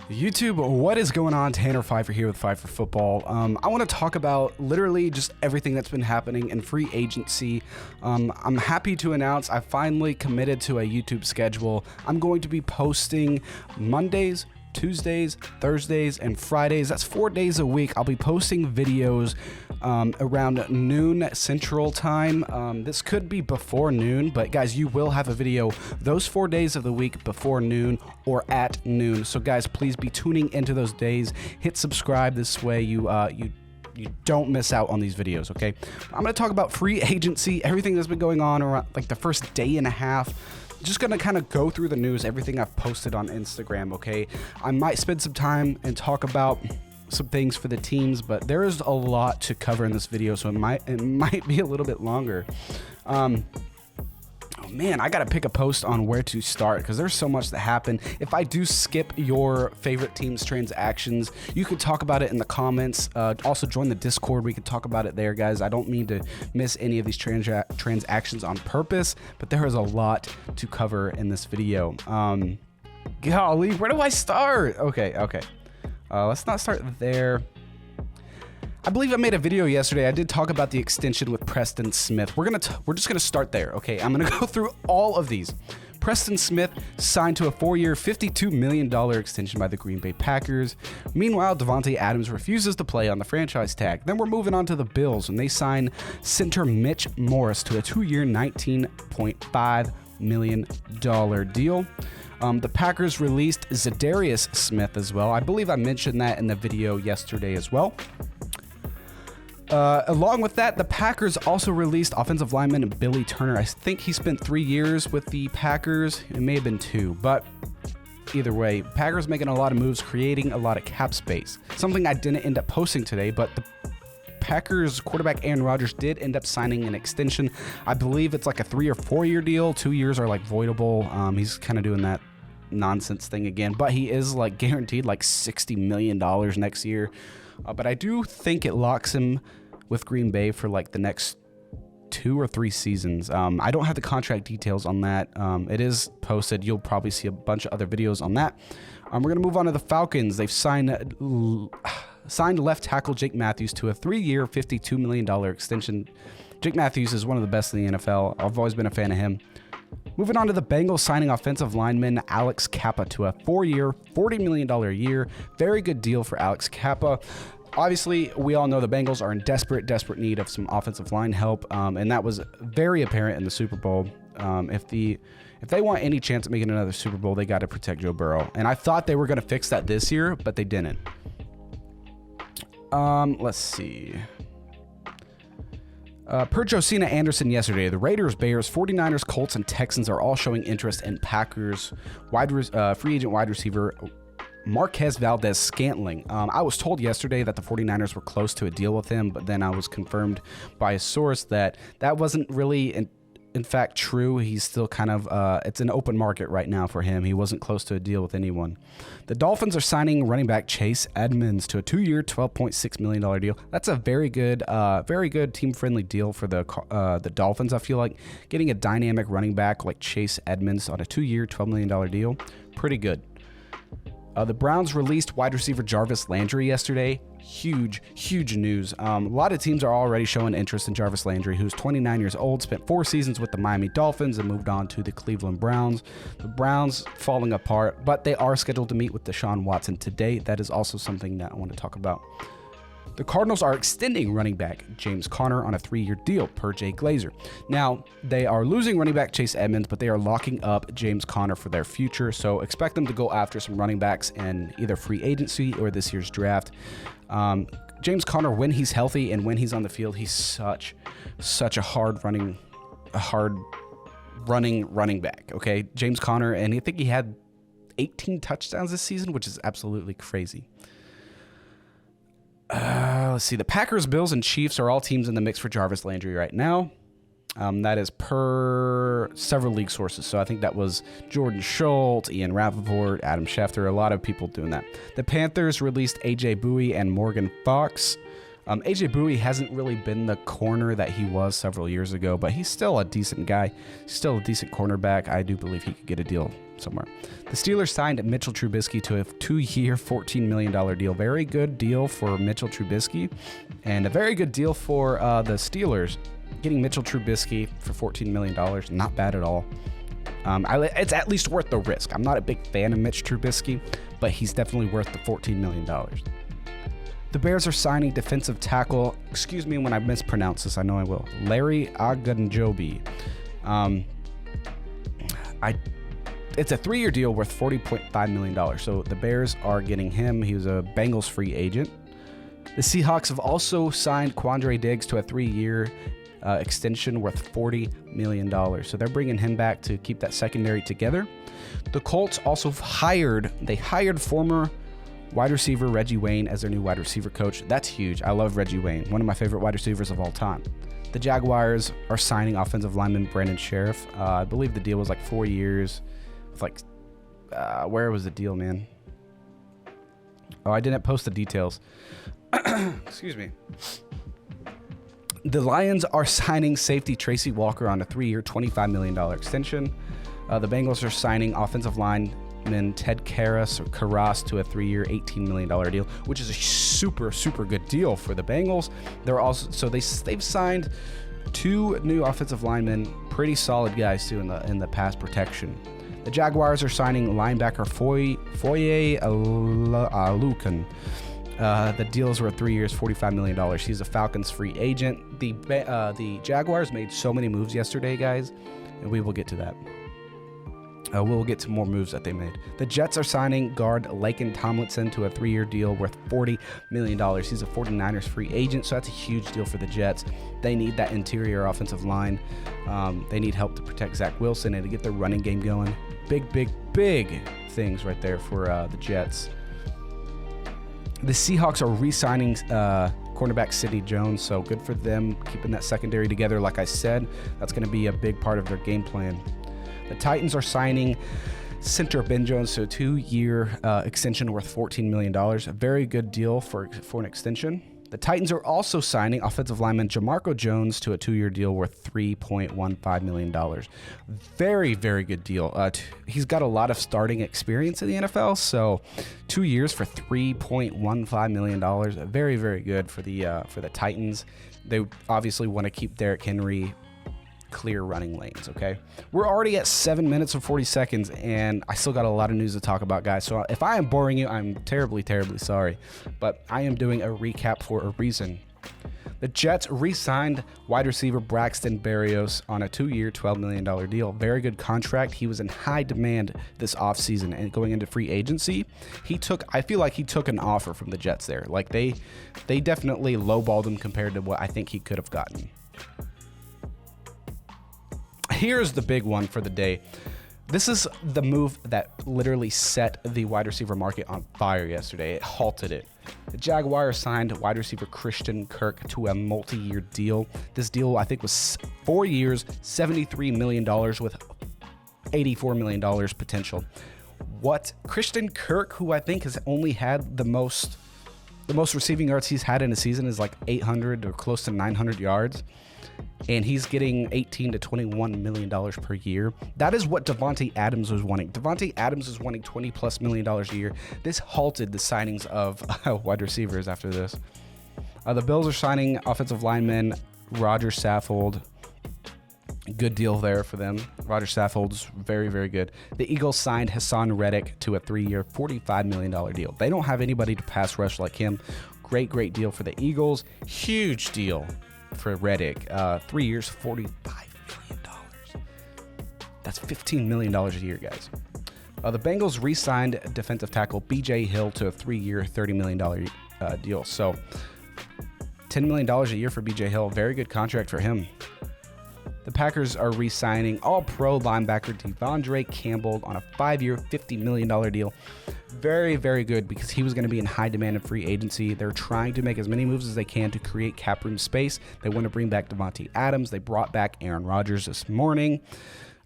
YouTube, what is going on? Tanner Phifer here with PhiferFootball. I want to talk about literally just everything that's been happening in free agency. I'm happy to announce I finally committed to a YouTube schedule. I'm going to be posting Mondays, Tuesdays, Thursdays, and Fridays. That's 4 days a week. I'll be posting videos around noon Central Time. This could be before noon, but guys, you will have a video those 4 days of the week before noon or at noon. So guys, please be tuning into those days. Hit subscribe. This way you don't miss out on these videos, okay? I'm going to talk about free agency, everything that's been going on around like the first day and a half. Just gonna kind of go through the news, everything I've posted on Instagram, okay? I might spend some time and talk about some things for the teams, but there is a lot to cover in this video, so it might be a little bit longer. Oh man, I gotta pick a post on where to start because there's so much that happened. If I do skip your favorite team's transactions, you can talk about it in the comments. Also join the Discord. We can talk about it there, guys. I don't mean to miss any of these transactions on purpose, but there is a lot to cover in this video. Golly, where do I start? Okay. Let's not start there. I believe I made a video yesterday. I did talk about the extension with Preston Smith. We're just gonna start there, okay? I'm gonna go through all of these. Preston Smith signed to a 4-year, $52 million extension by the Green Bay Packers. Meanwhile, Davante Adams refuses to play on the franchise tag. Then we're moving on to the Bills, and they sign center Mitch Morse to a 2-year, $19.5 million deal. The Packers released Zadarius Smith as well. I believe I mentioned that in the video yesterday as well. Along with that, the Packers also released offensive lineman Billy Turner. I think he spent 3 years with the Packers. It may have been 2, but either way, Packers making a lot of moves, creating a lot of cap space. Something I didn't end up posting today, but the Packers quarterback Aaron Rodgers did end up signing an extension. I believe it's like a 3 or 4 year deal. 2 years are like voidable. He's kind of doing that nonsense thing again, but he is like guaranteed like $60 million next year. But I do think it locks him with Green Bay for like the next 2 or 3 seasons. I don't have the contract details on that. It is posted. You'll probably see a bunch of other videos on that. We're going to move on to the Falcons. They've signed left tackle Jake Matthews to a 3-year, $52 million extension. Jake Matthews is one of the best in the NFL. I've always been a fan of him. Moving on to the Bengals signing offensive lineman Alex Kappa to a 4-year, $40 million a year. Very good deal for Alex Kappa. Obviously, we all know the Bengals are in desperate need of some offensive line help, and that was very apparent in the Super Bowl. If they want any chance at making another Super Bowl, they got to protect Joe Burrow. And I thought they were going to fix that this year, but they didn't. Let's see. Per Josina Anderson yesterday, the Raiders, Bears, 49ers, Colts, and Texans are all showing interest in Packers free agent wide receiver Marquez Valdes-Scantling. I was told yesterday that the 49ers were close to a deal with him, but then I was confirmed by a source that wasn't really in fact true. He's still kind of, it's an open market right now for him. He wasn't close to a deal with anyone. The Dolphins are signing running back Chase Edmonds to a 2-year, $12.6 million deal. That's a very good team-friendly deal for the Dolphins. I feel like getting a dynamic running back like Chase Edmonds on a 2-year, $12 million deal, pretty good. The Browns released wide receiver Jarvis Landry yesterday. Huge news. A lot of teams are already showing interest in Jarvis Landry, who's 29 years old, spent 4 seasons with the Miami Dolphins and moved on to the Cleveland Browns. The Browns falling apart, but they are scheduled to meet with Deshaun Watson today. That is also something that I want to talk about. The Cardinals are extending running back James Conner on a 3-year deal, per Jay Glazer. Now, they are losing running back Chase Edmonds, but they are locking up James Conner for their future, so expect them to go after some running backs in either free agency or this year's draft. James Conner, when he's healthy and when he's on the field, he's such a hard running running back, okay? James Conner, and I think he had 18 touchdowns this season, which is absolutely crazy. Let's see. The Packers, Bills, and Chiefs are all teams in the mix for Jarvis Landry right now. That is per several league sources. So I think that was Jordan Schultz, Ian Rappaport, Adam Schefter, a lot of people doing that. The Panthers released A.J. Bowie and Morgan Fox. AJ Bowie hasn't really been the corner that he was several years ago, but he's still a decent guy. He's still a decent cornerback. I do believe he could get a deal somewhere. The Steelers signed Mitchell Trubisky to a 2-year, $14 million deal. Very good deal for Mitchell Trubisky, and a very good deal for the Steelers. Getting Mitchell Trubisky for $14 million, not bad at all. It's at least worth the risk. I'm not a big fan of Mitch Trubisky, but he's definitely worth the $14 million. The Bears are signing defensive tackle, excuse me when I mispronounce this, I know I will, Larry Ogunjobi. It's a 3-year deal worth $40.5 million. So the Bears are getting him. He was a Bengals free agent. The Seahawks have also signed Quandre Diggs to a 3-year extension worth $40 million. So they're bringing him back to keep that secondary together. The Colts also hired former wide receiver Reggie Wayne as their new wide receiver coach. That's huge. I love Reggie Wayne, one of my favorite wide receivers of all time. The Jaguars are signing offensive lineman Brandon Sheriff. I believe the deal was like 4 years. With where was the deal, man? Oh, I didn't post the details. Excuse me. The Lions are signing safety Tracy Walker on a 3-year, $25 million extension. The Bengals are signing offensive lineman Ted Karras to a 3-year, $18 million deal, which is a super, super good deal for the Bengals. They've signed 2 new offensive linemen, pretty solid guys too in the pass protection. The Jaguars are signing linebacker Foye Alukan. The deals were 3 years, $45 million. He's a Falcons free agent. The Jaguars made so many moves yesterday, guys, and we will get to that. We'll get to more moves that they made. The Jets are signing guard Laken Tomlinson to a 3-year deal worth $40 million. He's a 49ers free agent, so that's a huge deal for the Jets. They need that interior offensive line. They need help to protect Zach Wilson and to get their running game going. Big, big, big things right there for the Jets. The Seahawks are re-signing cornerback Sidney Jones, so good for them keeping that secondary together. Like I said, that's going to be a big part of their game plan. The Titans are signing center Ben Jones to a 2-year extension worth $14 million. A very good deal for an extension. The Titans are also signing offensive lineman Jamarco Jones to a 2-year deal worth $3.15 million. Very, very good deal. He's got a lot of starting experience in the NFL, so 2 years for $3.15 million. Very, very good for the Titans. They obviously want to keep Derrick Henry clear running lanes, okay? We're already at 7 minutes and 40 seconds, and I still got a lot of news to talk about, guys. So if I am boring you, I'm terribly, terribly sorry. But I am doing a recap for a reason. The Jets re-signed wide receiver Braxton Berrios on a 2-year, $12 million deal. Very good contract. He was in high demand this offseason and going into free agency. I feel like he took an offer from the Jets there. Like they definitely lowballed him compared to what I think he could have gotten. Here's the big one for the day. This is the move that literally set the wide receiver market on fire yesterday. It halted it. The Jaguars signed wide receiver Christian Kirk to a multi-year deal. This deal, I think, was 4 years, $73 million with $84 million potential. What? Christian Kirk, who I think has only had the most receiving yards he's had in a season is like 800 or close to 900 yards. And he's getting $18 to $21 million per year. That is what Davante Adams was wanting. Davante Adams was wanting $20+ million a year. This halted the signings of wide receivers after this. The Bills are signing offensive lineman Rodgers Saffold. Good deal there for them. Rodgers Saffold's very, very good. The Eagles signed Hassan Reddick to a 3-year, $45 million deal. They don't have anybody to pass rush like him. Great, great deal for the Eagles. Huge deal for Reddick. 3 years, $45 million. That's $15 million a year, guys. The Bengals re-signed defensive tackle B.J. Hill to a 3-year, $30 million deal. So $10 million a year for B.J. Hill. Very good contract for him. The Packers are re-signing all-pro linebacker Devondre Campbell on a 5-year, $50 million deal. Very, very good because he was going to be in high demand in free agency. They're trying to make as many moves as they can to create cap room space. They want to bring back Davante Adams. They brought back Aaron Rodgers this morning.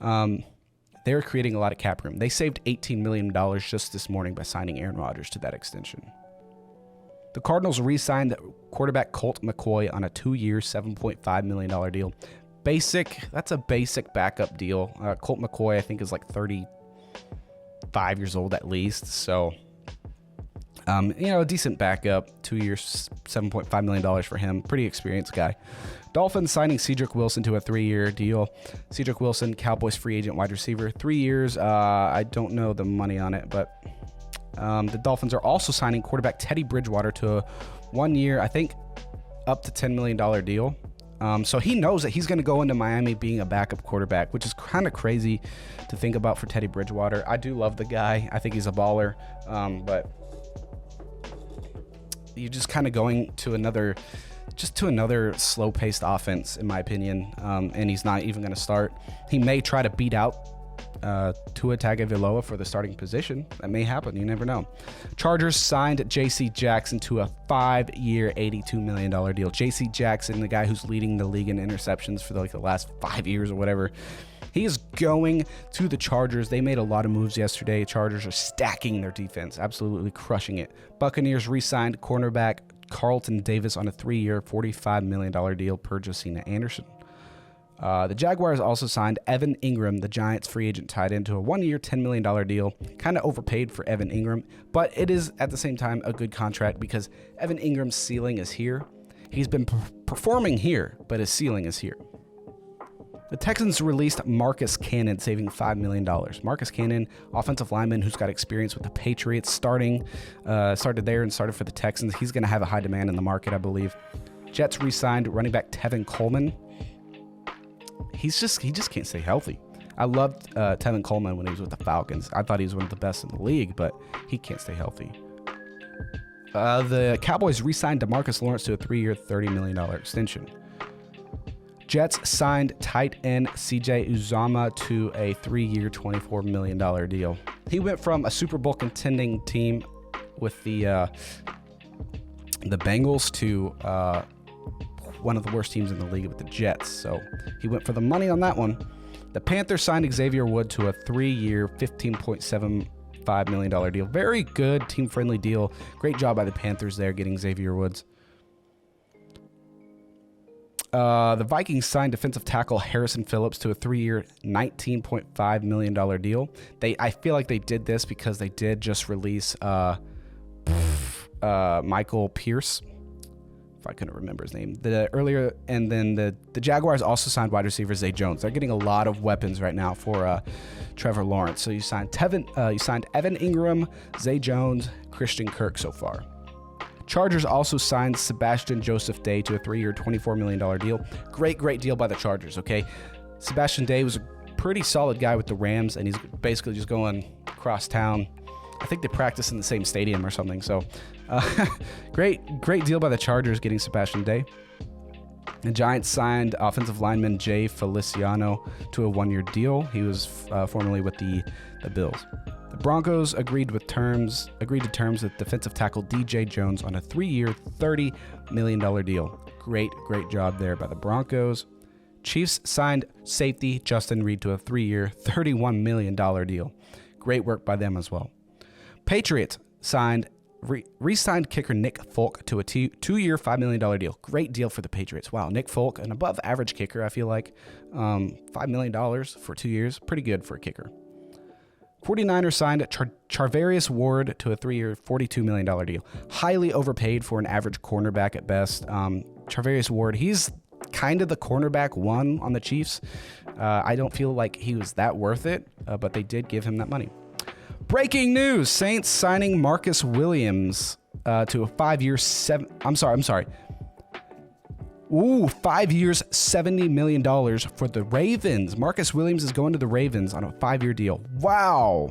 They're creating a lot of cap room. They saved $18 million just this morning by signing Aaron Rodgers to that extension. The Cardinals re-signed quarterback Colt McCoy on a 2-year, $7.5 million deal. That's a basic backup deal. Colt McCoy, I think, is like 35 years old at least. So, a decent backup. 2 years, $7.5 million for him. Pretty experienced guy. Dolphins signing Cedric Wilson to a 3-year deal. Cedric Wilson, Cowboys free agent wide receiver. 3 years. I don't know the money on it, but the Dolphins are also signing quarterback Teddy Bridgewater to a 1-year, I think, up to $10 million deal. So he knows that he's going to go into Miami being a backup quarterback, which is kind of crazy to think about for Teddy Bridgewater. I do love the guy. I think he's a baller. But you're just kind of going to another slow-paced offense, in my opinion. And he's not even going to start. He may try to beat out Tua Tagovailoa for the starting position. That may happen. You never know. Chargers signed J.C. Jackson to a 5-year, $82 million deal. J.C. Jackson, the guy who's leading the league in interceptions for the last 5 years or whatever, he is going to the Chargers. They made a lot of moves yesterday. Chargers are stacking their defense, absolutely crushing it. Buccaneers re-signed cornerback Carlton Davis on a 3-year, $45 million deal per Josina Anderson. The Jaguars also signed Evan Ingram, the Giants free agent tight end, to a 1-year, $10 million deal. Kind of overpaid for Evan Ingram, but it is at the same time a good contract because Evan Ingram's ceiling is here. He's been performing here, but his ceiling is here. The Texans released Marcus Cannon, saving $5 million. Marcus Cannon, offensive lineman who's got experience with the Patriots, started there and started for the Texans. He's going to have a high demand in the market, I believe. Jets re-signed running back Tevin Coleman. He just can't stay healthy. I loved Tevin Coleman when he was with the Falcons. I thought he was one of the best in the league, but he can't stay healthy. The Cowboys re-signed DeMarcus Lawrence to a 3-year, $30 million extension. Jets signed tight end CJ Uzomah to a 3-year, $24 million deal. He went from a Super Bowl contending team with the Bengals to one of the worst teams in the league with the Jets. So he went for the money on that one. The Panthers signed Xavier Wood to a 3-year, $15.75 million deal. Very good team-friendly deal. Great job by the Panthers there getting Xavier Woods. The Vikings signed defensive tackle Harrison Phillips to a 3-year, $19.5 million deal. I feel like they did this because they did just release Michael Pierce. I couldn't remember his name. And then the Jaguars also signed wide receiver Zay Jones. They're getting a lot of weapons right now for Trevor Lawrence. So you signed Evan Ingram, Zay Jones, Christian Kirk so far. Chargers also signed Sebastian Joseph Day to a 3-year, $24 million deal. Great deal by the Chargers, okay? Sebastian Day was a pretty solid guy with the Rams, and he's basically just going across town. I think they practice in the same stadium or something. So great deal by the Chargers getting Sebastian Day. The Giants signed offensive lineman Jay Feliciano to a 1-year deal. He was formerly with the Bills. The Broncos agreed to terms with defensive tackle DJ Jones on a 3-year, $30 million deal. Great job there by the Broncos. Chiefs signed safety Justin Reed to a 3-year, $31 million deal. Great work by them as well. Patriots re-signed kicker Nick Folk to a 2-year, $5 million deal. Great deal for the Patriots. Wow, Nick Folk, an above average kicker, I feel like. $5 million for 2 years. Pretty good for a kicker. 49ers signed Charvarius Ward to a 3-year, $42 million deal. Highly overpaid for an average cornerback at best. Charvarius Ward, he's kind of the cornerback one on the Chiefs. I don't feel like he was that worth it, but they did give him that money. Breaking news, Saints signing Marcus Williams to a 5 years, 5 years, $70 million for the Ravens. Marcus Williams is going to the Ravens on a 5-year deal. Wow.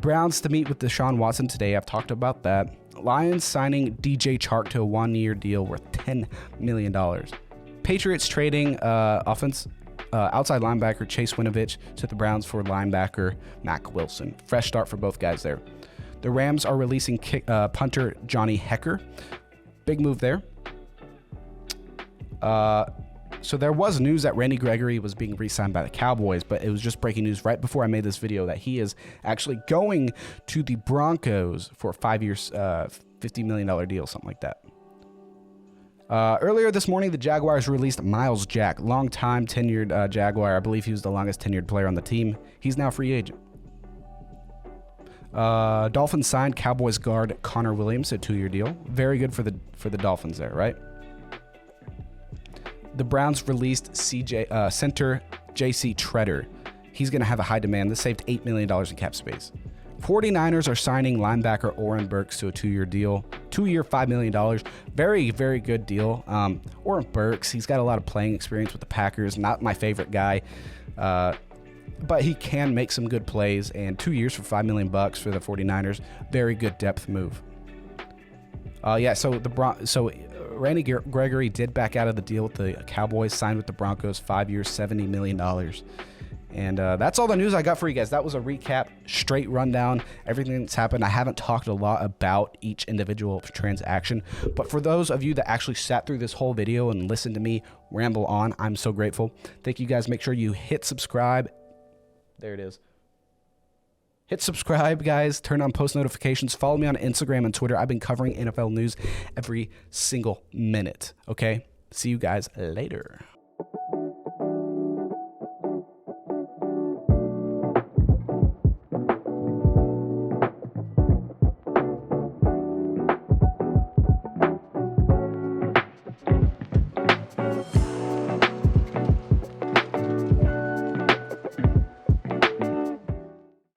Browns to meet with Deshaun Watson today. I've talked about that. Lions signing DJ Chark to a 1-year deal worth $10 million. Patriots trading outside linebacker Chase Winovich to the Browns for linebacker Mack Wilson. Fresh start for both guys there. The Rams are releasing punter Johnny Hecker. Big move there. So there was news that Randy Gregory was being re-signed by the Cowboys, but it was just breaking news right before I made this video that he is actually going to the Broncos for 5 years, $50 million deal, something like that. Earlier this morning, the Jaguars released Miles Jack, long-time tenured Jaguar. I believe he was the longest tenured player on the team. He's now free agent. Dolphins signed Cowboys guard Connor Williams, a 2-year deal. Very good for the Dolphins there, right? The Browns released center J.C. Treader. He's going to have a high demand. This saved $8 million in cap space. 49ers are signing linebacker Oren Burks to a 2-year deal. 2-year, $5 million. Very, very good deal. Oren Burks, he's got a lot of playing experience with the Packers. Not my favorite guy. But he can make some good plays. And 2 years for $5 million for the 49ers. Very good depth move. So Randy Gregory did back out of the deal with the Cowboys. Signed with the Broncos. 5 years, $70 million. And that's all the news I got for you guys. That was a recap, straight rundown, everything that's happened. I haven't talked a lot about each individual transaction, but for those of you that actually sat through this whole video and listened to me ramble on, I'm so grateful. Thank you guys. Make sure you hit subscribe. There it is. Hit subscribe, guys. Turn on post notifications. Follow me on Instagram and Twitter. I've been covering NFL news every single minute. Okay? See you guys later.